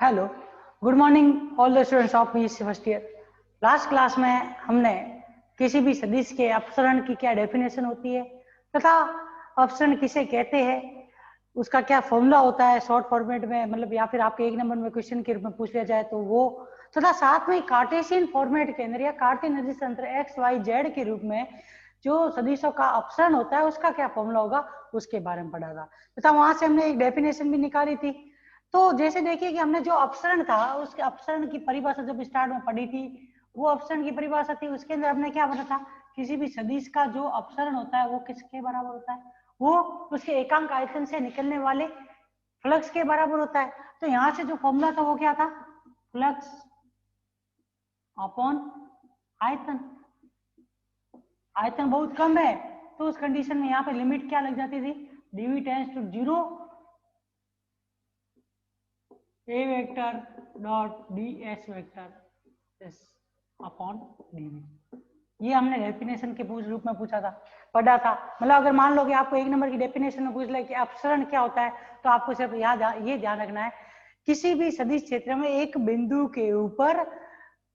Hello, good morning all the students of BSc first year. Last class में हमने किसी भी सदिश के अपसरण की क्या डेफिनेशन होती है तथा अपसरण किसे कहते हैं, उसका क्या फॉर्मूला होता है शॉर्ट फॉर्मेट में, मतलब या फिर आपके एक नंबर में क्वेश्चन के रूप में पूछ लिया जाए तो वो, तथा साथ में कार्टेशियन फॉर्मेट के अंदर या कार्तीय निर्देश तंत्र एक्स वाई जेड के रूप में जो सदिशों का अपसरण होता है उसका क्या फॉर्मूला होगा उसके बारे में पढ़ा था तथा वहां से हमने एक डेफिनेशन भी निकाली थी। तो जैसे देखिए कि हमने जो अपसरण था उसके अपसरण की परिभाषा जब स्टार्ट में पढ़ी थी, वो अपसरण की परिभाषा थी, उसके अंदर हमने क्या पढ़ा था, किसी भी सदिश का जो अपसरण होता है वो किसके बराबर होता है, वो उसके एकांक आयतन से निकलने वाले फ्लक्स के बराबर होता है। तो यहाँ से जो फॉर्मूला था वो क्या था, फ्लक्स अपॉन आयतन। आयतन बहुत कम है तो उस कंडीशन में यहाँ पे लिमिट क्या लग जाती थी, dv tends to 0 a vector dot ds vector is upon dv। ये हमने डेफिनेशन के रूप में पूछा था, पढ़ा था। मतलब अगर मान लो कि आपको एक नंबर की डेफिनेशन में पूछ ले कि अपसरण क्या होता है, तो आपको सिर्फ ये ध्यान रखना है, किसी भी सदिश क्षेत्र में एक बिंदु के ऊपर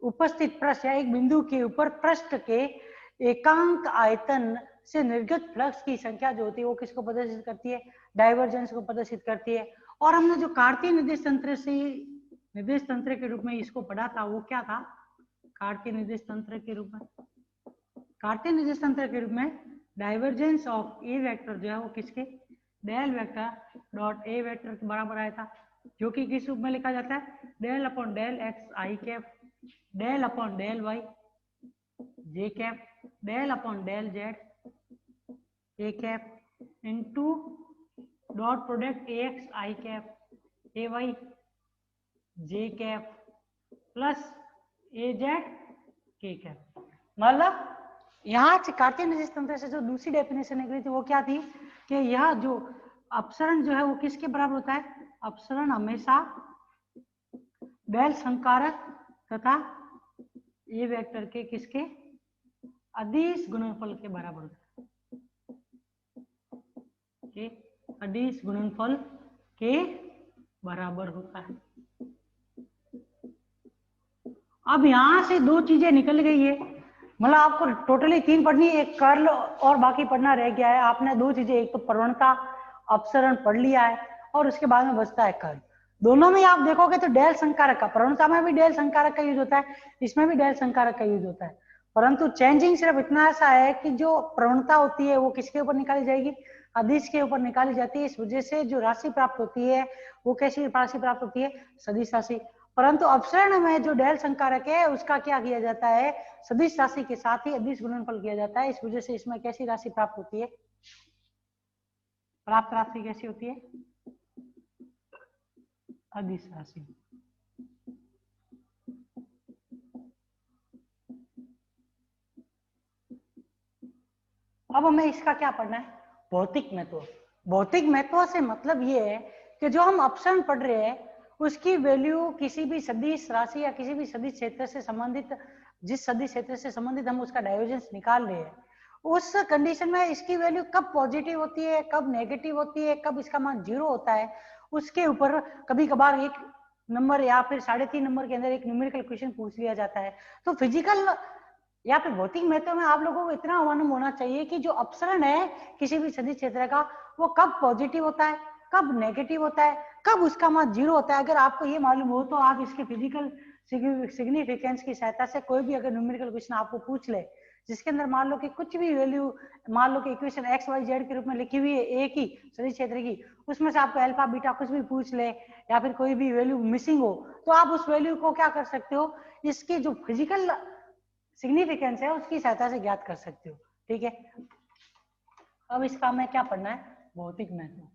उपस्थित पृष्ठ या एक बिंदु के ऊपर पृष्ठ के एकांक आयतन से निर्गत फ्लक्स की संख्या जो होती है वो किसको प्रदर्शित करती है, डाइवर्जेंस को प्रदर्शित करती है। और हमने जो कार्तीय निर्देश तंत्र के रूप में इसको पढ़ा था वो क्या था, कार्तीय निर्देश तंत्र के रूप में, कार्तीय निर्देश तंत्र के रूप में डाइवर्जेंस ऑफ ए वेक्टर जो है वो किसके, del vector dot A vector के बराबर आया था, जो कि किस रूप में लिखा जाता है, del upon del X I cap, del upon del Y J cap, del upon del Z A cap into dot product A X I cap A Y J cap plus A Z K cap. मतलब यहाँ से कार्तीय निर्देश तंत्र से जो दूसरी definition निकली थी वो क्या थी कि यह जो अपसरण जो है वो किसके बराबर होता है, अपसरण हमेशा डेल संकारक तथा ए वेक्टर के किसके अदिश गुणनफल के बराबर होता है, अदिश गुणनफल के बराबर होता है। अब यहां से दो चीजें निकल गई है, मतलब आपको टोटली 3 पढ़नी है, एक कर्ल और बाकी पढ़ना रह गया है। आपने दो चीजें, एक तो प्रवणता अपसरण पढ़ लिया है और उसके बाद में बचता है कर्ल। दोनों में आप देखोगे तो डेल संकारक का, प्रवणता में भी डेल संकारक का यूज होता है, इसमें भी डेल संकारक का यूज होता है, परंतु चेंजिंग सिर्फ इतना ऐसा है कि जो प्रवणता होती है वो किसके ऊपर निकाली जाएगी, अदिश के ऊपर निकाली जाती है। इस वजह से जो राशि प्राप्त होती है वो कैसी राशि प्राप्त होती है, सदिश राशि। परंतु अपसरण में जो डेल संकारक है उसका क्या किया जाता है, सदिश राशि के साथ ही अदिश गुणनफल किया जाता है। इस वजह से इसमें कैसी राशि प्राप्त होती है, प्राप्त राशि कैसी होती है, अदिश राशि। अब हमें इसका क्या पढ़ना है, भौतिक महत्व। भौतिक महत्व से मतलब ये है कि जो हम अपसरण पढ़ रहे हैं उसकी वैल्यू किसी भी सदिश राशि या किसी भी सदिश क्षेत्र से संबंधित, जिस सदिश क्षेत्र से संबंधित हम उसका डाइवर्जेंस निकाल रहे हैं, उस कंडीशन में इसकी वैल्यू कब पॉजिटिव होती है, कब नेगेटिव होती है, कब इसका मान 0 होता है, उसके ऊपर कभी कभार 1 नंबर या फिर 3.5 नंबर के अंदर एक न्यूमेरिकल क्वेश्चन पूछ लिया जाता है। तो फिजिकल या फिर भौतिक महत्व में आप लोगों को इतना मालूम होना चाहिए कि जो अपसरण है किसी भी सदिश क्षेत्र का वो कब पॉजिटिव होता है, कब नेगेटिव होता है, कब उसका मान 0 होता है। अगर आपको ये मालूम हो तो आप इसके फिजिकल सिग्निफिकेंस की सहायता से कोई भी अगर न्यूमेरिकल क्वेश्चन आपको पूछ ले जिसके अंदर मान लो कि कुछ भी वैल्यू, मान लो कि इक्वेशन एक्स वाई जेड के रूप में लिखी हुई है एक ही सदिश क्षेत्र की, उसमें से आपको अल्फा बीटा कुछ भी पूछ ले या फिर कोई भी वैल्यू मिसिंग हो, तो आप उस वैल्यू को क्या कर सकते हो, इसकी जो फिजिकल सिग्निफिकेंस है उसकी सहायता से ज्ञात कर सकते हो। ठीक है, अब इसका हमें क्या पढ़ना है, भौतिक महत्व।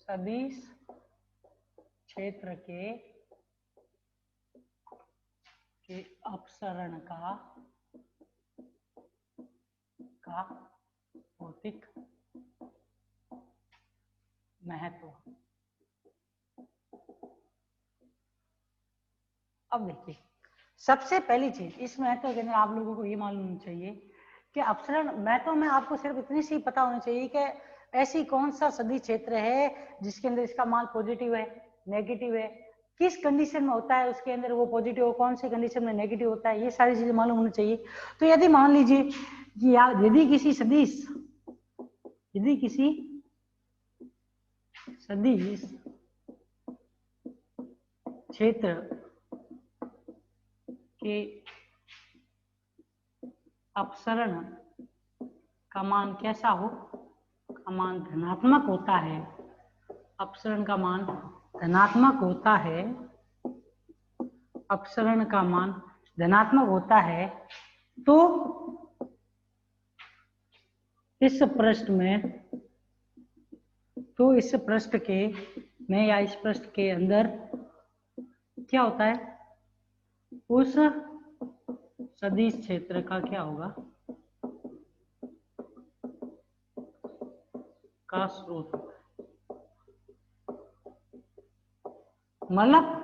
सदिश क्षेत्र के अपसरण का भौतिक महत्व। अब देखिए सबसे पहली चीज इस महत्व के अंदर आप लोगों को ये मालूम होना चाहिए कि अपसरण महत्व में आपको सिर्फ इतनी सी पता होना चाहिए कि ऐसी कौन सा सदिश क्षेत्र है जिसके अंदर इसका मान पॉजिटिव है, नेगेटिव है, किस कंडीशन में होता है उसके अंदर वो पॉजिटिव हो, कौन सी कंडीशन में नेगेटिव होता है, ये सारी चीजें मालूम होनी चाहिए। तो यदि मान लीजिए कि यदि किसी सदिश क्षेत्र के अपसरण का मान कैसा हो, का मान धनात्मक होता है, अपसरण का मान धनात्मक होता है, अपसरण का मान धनात्मक होता है, तो इस पृष्ठ में या इस पृष्ठ के अंदर क्या होता है, उस सदिश क्षेत्र का क्या होगा, का स्रोत। मतलब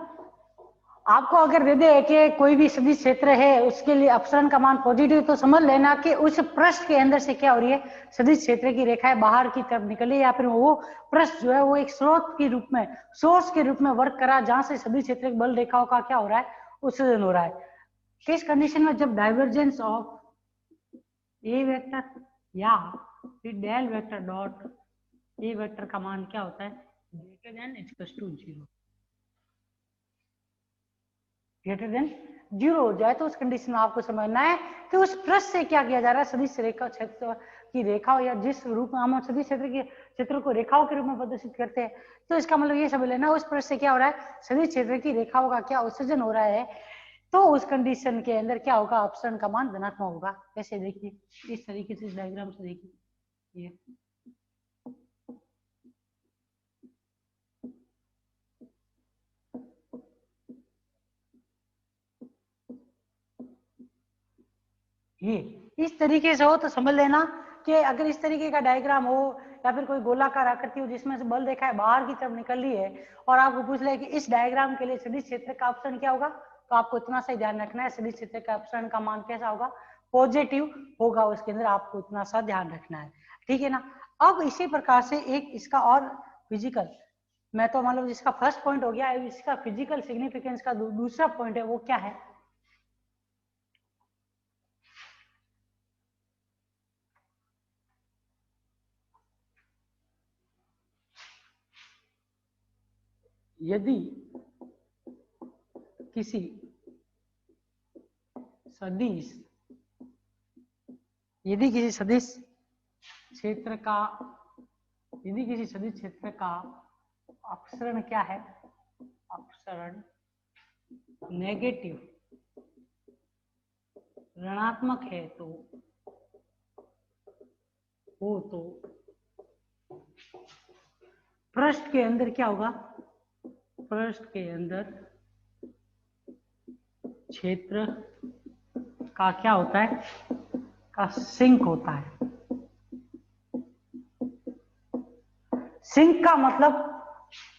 आपको अगर दे दे कि कोई भी सदिश क्षेत्र है उसके लिए अपसरण का मान पॉजिटिव, तो समझ लेना कि उस पृष्ठ के अंदर से क्या हो रही है, सदिश क्षेत्र की रेखाएं बाहर की तरफ निकली, या फिर वो पृष्ठ जो है वो एक स्रोत के रूप में, सोर्स के रूप में वर्क करा, जहां से सदिश क्षेत्र की बल रेखाओं का क्या हो रहा है, उत्सर्जन हो रहा है। किस कंडीशन में, जब डाइवर्जेंस ऑफ ए वेक्टर या फिर del vector dot A vector का मान क्या होता है, greater than equal to 0, greater than 0 हो जाए, तो उस कंडीशन में आपको समझना है कि उस पृष्ठ से क्या किया जा रहा है, सदिश रेखा क्षेत्र की रेखाओं, या जिस रूप में हम सदिश क्षेत्र को रेखाओं के रूप में प्रदर्शित करते हैं, तो इसका मतलब ये समझ लेना उस पृष्ठ से क्या हो रहा है, सदिश क्षेत्र की रेखाओं का क्या उत्सर्जन हो रहा है, तो उस कंडीशन के अंदर क्या होगा, अपसरण का मान धनात्मक होगा। कैसे, देखिए इस तरीके से, इस डायग्राम से देखिए, ये इस तरीके से हो तो समझ लेना कि अगर इस तरीके का डायग्राम हो या फिर कोई गोलाकार आकृति हो जिसमें से बल रेखा है बाहर की तरफ निकल रही है, और आपको पूछ ले कि इस डायग्राम के लिए सदिश क्षेत्र का अपसरण क्या होगा, तो आपको इतना सा ध्यान रखना है, सदिश क्षेत्र का अपसरण का मान कैसा होगा, पॉजिटिव होगा, उसके अंदर आपको इतना सा ध्यान रखना है, ठीक है ना। अब इसी प्रकार से एक इसका और फिजिकल, मैं तो मतलब जिसका फर्स्ट पॉइंट हो गया, इसका फिजिकल सिग्निफिकेंस का दूसरा पॉइंट है, वो क्या है, यदि किसी सदिश क्षेत्र का अपसरण क्या है, अपसरण नेगेटिव ऋणात्मक है, तो पृष्ठ के अंदर क्या होगा, पृष्ठ के अंदर क्षेत्र का क्या होता है, का सिंक होता है। सिंक का मतलब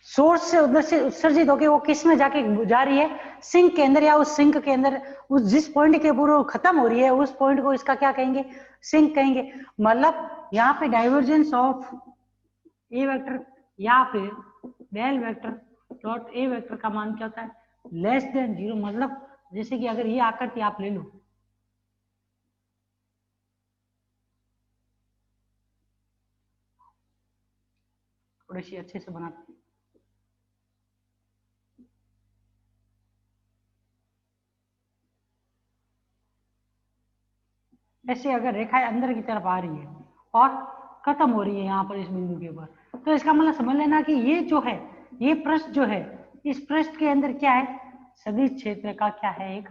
सोर्स से उधर से उत्सर्जित होकर वो किस में जाके जा रही है, सिंक के अंदर, या उस सिंक के अंदर उस जिस पॉइंट के ऊपर खत्म हो रही है उस पॉइंट को इसका क्या कहेंगे, सिंक कहेंगे। मतलब यहाँ पे डाइवर्जेंस ऑफ ए वेक्टर या फिर del vector dot A vector का मान क्या होता है, लेस देन 0। मतलब जैसे कि अगर ये आकृति आप ले लो, थोड़ी सी अच्छे से बनाते हैं, ऐसे अगर रेखाएं अंदर की तरफ आ रही है और खत्म हो रही है यहाँ पर इस बिंदु के ऊपर, तो इसका मतलब समझ लेना कि ये जो है, ये पृष्ठ जो है, इस पृष्ठ के अंदर क्या है, सदिश क्षेत्र का क्या है, एक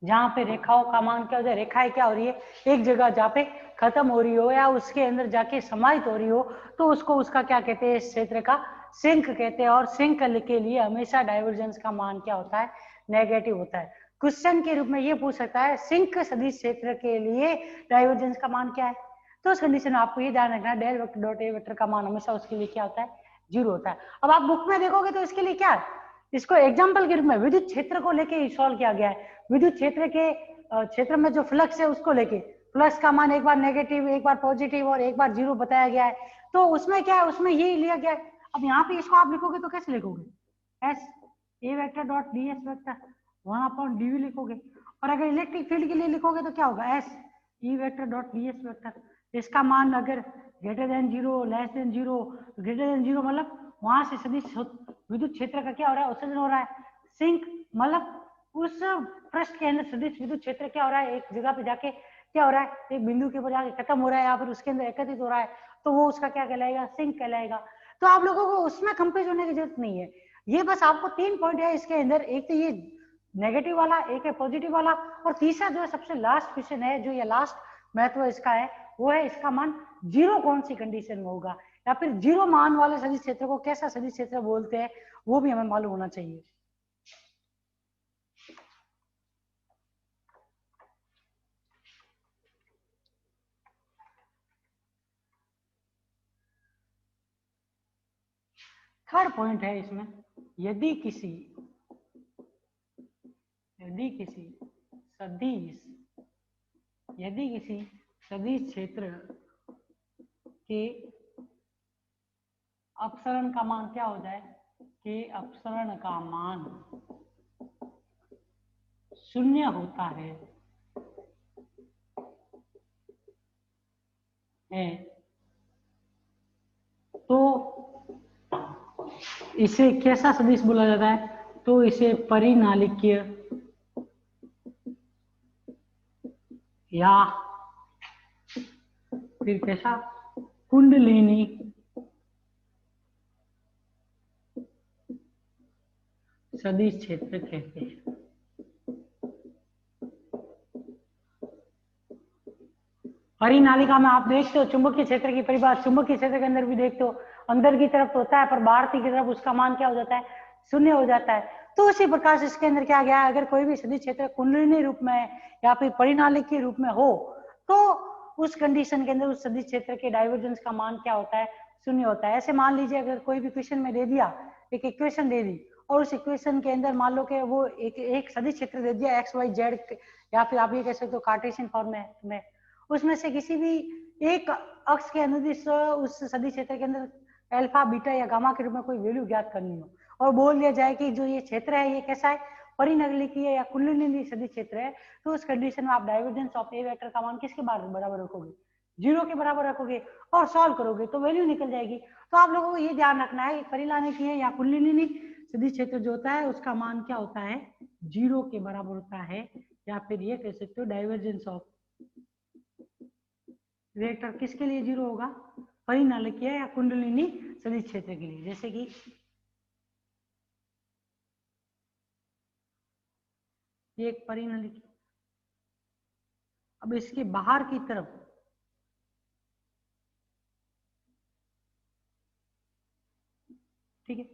जहां पे रेखाओं का मान क्या हो जाए, रेखाएं क्या हो रही है, एक जगह जहाँ पे खत्म हो रही हो या उसके अंदर जाके समाहित हो रही हो, तो उसको उसका क्या कहते हैं, इस क्षेत्र का सिंक कहते हैं। और सिंक के लिए हमेशा डाइवर्जेंस का मान क्या होता है, नेगेटिव होता है। क्वेश्चन के रूप में ये पूछ सकता है सिंक सदिश क्षेत्र के लिए डाइवर्जेंस का मान क्या है, तो उस कंडीशन में आपको ये ध्यान रखना है del vector dot A vector का मान हमेशा उसके लिए क्या होता है, जीरो होता है। अब आप बुक में देखोगे तो इसके लिए क्या है, इसको एग्जाम्पल के रूप में विद्युत क्षेत्र को लेके सॉल्व किया गया है। विद्युत क्षेत्र के क्षेत्र में जो फ्लक्स है उसको लेके, फ्लक्स का मान एक बार नेगेटिव, एक बार पॉजिटिव और एक बार जीरो बताया गया है। तो उसमें क्या है, उसमें यही लिया गया है। अब यहाँ पे इसको आप लिखोगे तो कैसे लिखोगे, S A vector dot D S vector 1/dv लिखोगे। और अगर इलेक्ट्रिक फील्ड के लिए लिखोगे तो क्या होगा, S E vector dot D S vector. इसका मान अगर greater than zero, less than zero, greater than zero मतलब वहां से सदिश विद्युत क्षेत्र का क्या हो रहा है, उत्सर्जन हो रहा है। सिंक मतलब उस पृष्ठ के अंदर सदिश विद्युत क्षेत्र क्या हो रहा है, एक जगह पे जाके क्या हो रहा है, एक बिंदु के ऊपर जाके खत्म हो रहा है या फिर उसके अंदर एकत्रित हो रहा है, तो वो उसका क्या कहलाएगा, सिंक कहलाएगा। तो आप लोगों को उसमें कंफ्यूज होने की जरूरत नहीं है। ये बस आपको 3 पॉइंट है इसके अंदर, एक तो ये नेगेटिव वाला, एक है पॉजिटिव वाला, और तीसरा जो है सबसे लास्ट क्वेश्चन है, जो ये लास्ट महत्व इसका है, वो है इसका मान जीरो कौन सी कंडीशन में होगा, या फिर जीरो मान वाले सदिश क्षेत्र को कैसा सदिश क्षेत्र बोलते हैं, वो भी हमें मालूम होना चाहिए। थर्ड पॉइंट है इसमें, यदि किसी सदिश क्षेत्र के अपसरण का मान क्या हो जाए, कि अपसरण का मान शून्य होता है, तो इसे कैसा सदिश बोला जाता है, तो इसे परिनालिकीय या फिर कैसा, कुंडलिनी सदिश क्षेत्र कहते हैं। परिनालिका में आप देखते हो चुंबकीय क्षेत्र की परिभाषा, चुंबकीय क्षेत्र के अंदर भी देखते हो, अंदर की तरफ तो होता है पर बाहर की तरफ उसका मान क्या हो जाता है, शून्य हो जाता है। तो उसी प्रकार से इसके अंदर क्या गया है, अगर कोई भी सदिश क्षेत्र कुंडलिनी रूप में या फिर परिनालिकीय रूप में हो, तो उस कंडीशन के अंदर उस सदिश क्षेत्र के डाइवर्जेंस का मान क्या होता है, शून्य होता है। ऐसे मान लीजिए अगर कोई भी क्वेश्चन में दे दिया, एक इक्वेशन दे दी, और उस इक्वेशन के अंदर मान लो कि वो एक सदिश क्षेत्र दे दिया एक्स वाई जेड, या फिर आप ये कह सकते हो कार्टेशियन फॉर्म में, उसमें से किसी भी एक अक्ष के अनुदिश उस सदिश क्षेत्र के अंदर अल्फा, बीटा या गामा के रूप में कोई वैल्यू ज्ञात करनी हो, और बोल दिया जाए कि जो ये क्षेत्र है ये कैसा है, परिनलिकीय या कुंडलिनी सदिश क्षेत्र है, तो उस कंडीशन में आप डाइवर्जेंस ऑफ ए वेक्टर का मान किसके बराबर रखोगे, जीरो के बराबर रखोगे, और सॉल्व करोगे तो वैल्यू निकल जाएगी। तो आप लोगों को ये ध्यान रखना है, परिनालिकीय या कुंडलिनी सदिश क्षेत्र जो होता है उसका मान क्या होता है, जीरो के बराबर होता है, या फिर ये कह सकते हो डाइवर्जेंस ऑफ वेक्टर किसके लिए जीरो होगा, परिनालिकीय या कुंडलिनी सदिश क्षेत्र के लिए। जैसे कि ये एक परिनालिकी, अब इसके बाहर की तरफ ठीक है,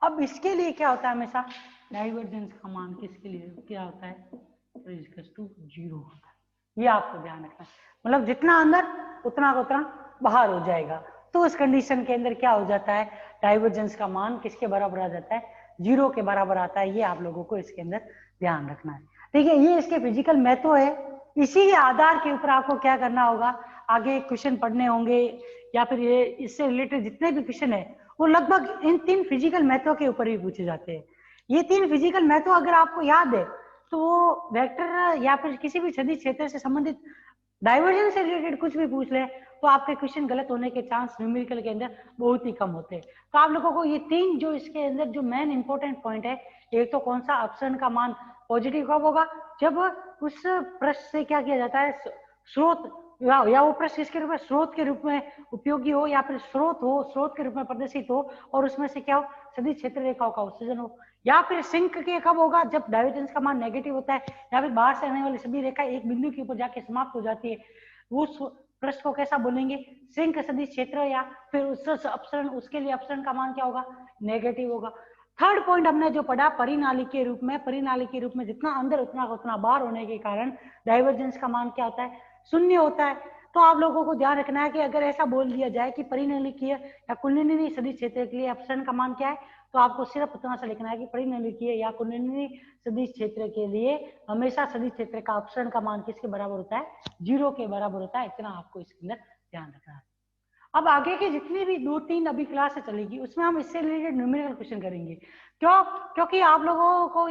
अब इसके लिए क्या होता है, हमेशा डाइवर्जेंस का मान किसके लिए क्या होता है, जीरो होता है। ये आपको ध्यान रखना है, मतलब जितना अंदर उतना बाहर हो जाएगा। तो उस कंडीशन के अंदर क्या हो जाता है, डाइवर्जेंस का मान किसके बराबर आ जाता है, जीरो के बराबर आता है। ये आप लोगों को इसके अंदर ध्यान रखना है। ठीक है, ये इसके फिजिकल महत्व है। इसी के आधार के ऊपर आपको क्या करना होगा, आगे क्वेश्चन पढ़ने होंगे, या फिर ये इससे रिलेटेड जितने भी क्वेश्चन है वो लगभग इन 3 फिजिकल महत्व के ऊपर भी पूछे जाते हैं। ये 3 फिजिकल महत्व अगर आपको याद है तो वो वेक्टर या फिर किसी भी सदिश क्षेत्र से संबंधित डाइवर्जेंस से रिलेटेड कुछ भी पूछ ले तो आपके क्वेश्चन गलत होने के चांस न्यूमेरिकल के अंदर बहुत ही कम होते हैं। तो आप लोगों को ये 3 जो इसके अंदर जो मेन इंपॉर्टेंट पॉइंट है, एक तो कौन सा अपसरण का मान पॉजिटिव कब होगा, जब उस पृष्ठ से क्या किया जाता है, स्रोत या वो पृष्ठ इसके रूप में स्रोत के रूप में उपयोगी हो, या फिर स्रोत के रूप में प्रदर्शित हो, और उसमें से क्या हो, सदिश क्षेत्र रेखाओं का उत्सर्जन हो। या फिर सिंक के कब होगा, जब डाइवर्जेंस का मान नेगेटिव होता है, या फिर बाहर से आने वाली सभी रेखा एक बिंदु के ऊपर जाके समाप्त हो जाती है, उस पृष्ठ को कैसा बोलेंगे, सिंक सदिश क्षेत्र। या फिर उस अपसरण, उसके लिए अपसरण का मान क्या होगा, नेगेटिव होगा। थर्ड पॉइंट हमने जो पढ़ा परिनालिकीय रूप में, परिनालिकीय रूप में जितना अंदर उतना बाहर होने के कारण डाइवर्जेंस का मान क्या होता है, शून्य होता है। तो आप लोगों को ध्यान रखना है कि अगर ऐसा बोल दिया जाए कि परिनलिकीय या कुंडलिनी सदिश क्षेत्र के लिए अपसरण का मान क्या है, तो आपको सिर्फ उतना सा लिखना है कि परिनलिकीय या कुंडलिनी सदिश क्षेत्र के लिए हमेशा सदिश क्षेत्र का अपसरण का मान किसके बराबर होता है, 0 के बराबर होता है। इतना आपको इसके अंदर ध्यान रखना है। अब आगे की जितनी भी 2-3 अभी क्लास चलेगी उसमें हम इससे रिलेटेड न्यूमेरिकल क्वेश्चन करेंगे। क्यों? क्योंकि आप लोगों को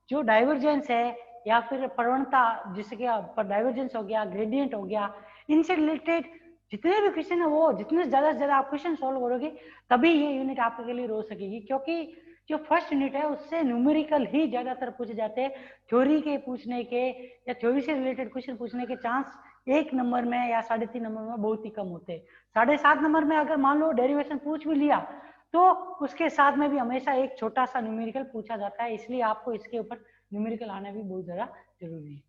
जो डाइवर्जेंस है या फिर प्रवणता, जिससे कि डाइवर्जेंस हो गया, ग्रेडियंट हो गया, इनसे रिलेटेड जितने भी क्वेश्चन है वो जितने ज्यादा से ज्यादा आप क्वेश्चन सॉल्व करोगे तभी ये यूनिट आपके लिए हो सकेगी। क्योंकि जो फर्स्ट यूनिट है उससे न्यूमेरिकल ही ज्यादातर पूछे जाते हैं। थ्योरी के पूछने के या थ्योरी से रिलेटेड क्वेश्चन पूछने के चांस 1 नंबर में या 3.5 नंबर में बहुत ही कम होते हैं। 7.5 नंबर में अगर मान लो डेरिवेशन पूछ भी लिया तो उसके साथ में भी हमेशा एक छोटा सा न्यूमेरिकल पूछा जाता है, इसलिए आपको इसके ऊपर न्यूमेरिकल आना भी बहुत ज्यादा जरूरी है।